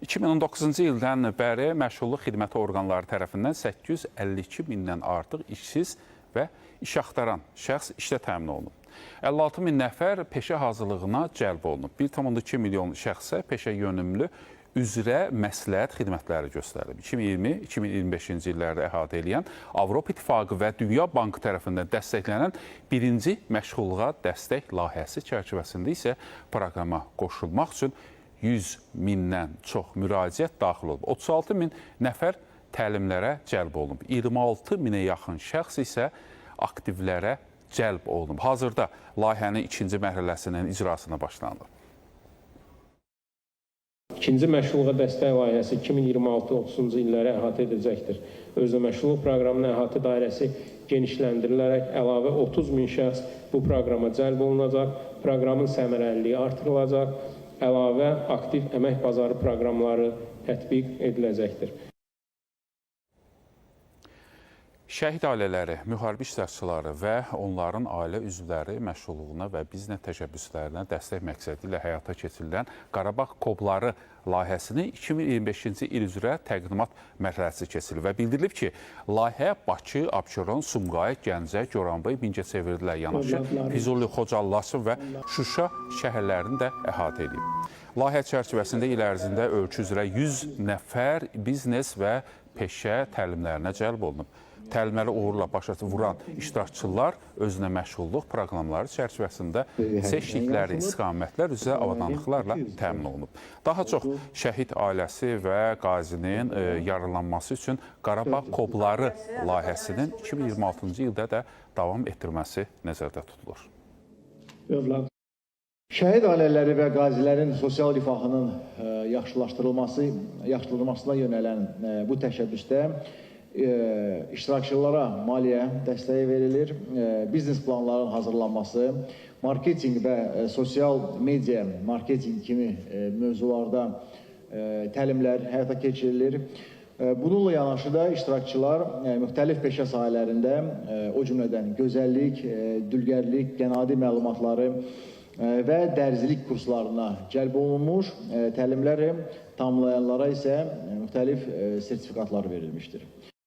2019-cu ildən bəri məşğulluq xidməti orqanları tərəfindən 852 mindən artıq işsiz və iş axtaran şəxs işlə təmin olunub. 56 min nəfər peşə hazırlığına cəlb olunub. 1,2 milyon şəxsə peşə yönümlü üzrə məsləhət xidmətləri göstərilib. 2020-2025-ci illərdə əhatə edən Avropa İttifaqı və Dünya Bankı tərəfindən dəstəklənən birinci məşğulluğa dəstək layihəsi çərçivəsində isə proqrama qoşulmaq üçün 100 mindən çox müraciət daxil olub. 36 min nəfər təlimlərə cəlb olunub. 26 minə yaxın şəxs isə aktivlərə cəlb olunub. Hazırda layihənin ikinci mərhələsinin icrasına başlanılıb. İkinci məşğulluğa dəstək layihəsi 2026-30-cu illəri əhatə edəcəkdir. Özdə məşğulluq proqramının əhatə dairəsi genişləndirilərək əlavə 30 min şəxs bu proqrama cəlb olunacaq, proqramın səmərəliliyi artırılacaq, əlavə aktiv əmək bazarı proqramları tətbiq ediləcəkdir. Şəhid ailələri, müharibə iştirakçıları və onların ailə üzvləri məşğulluğuna və biznes təşəbbüslərinə dəstək məqsədi ilə həyata keçirilən Qarabağ Kobları layihəsinin 2025-ci il üzrə təqdimat mərhələsi keçirilib və bildirilib ki, layihə Bakı, Abşeron, Sumqayıt, Gəncə, Goranboy, Mingəçevir ilə yanaşı Füzuli, Xocalı və Şuşa şəhərlərini də əhatə edib. Layihə çərçivəsində il ərzində ölkə üzrə 100 nəfər biznes və peşə təlimlərinə cəlb olunub. Təlimləri uğurla başa vuran iştirakçılar özünə məşğulluq proqramları çərçivəsində seçdikləri istiqamətlər üzrə avadanlıqlarla təmin olunub. Daha çox şəhid ailəsi və qazinin yaralanması üçün Qarabağ Kobları layihəsinin 2026-cı ildə də davam etdirməsi nəzərdə tutulur. Şəhid ailələri və qazilərin sosial rifahının yaxşılaşdırılmasına yönələn bu təşəbbüsdə iştirakçılara maliyyə dəstəyi verilir, biznes planların hazırlanması, marketinq və sosial media marketinq kimi mövzularda təlimlər həyata keçirilir. Bununla yanaşı da iştirakçılar müxtəlif peşə sahələrində, o cümlədən gözəllik, dülgərlik, qənadı məlumatları və dərzilik kurslarına cəlb olunmuş, təlimləri tamamlayanlara isə müxtəlif sertifikatlar verilmişdir.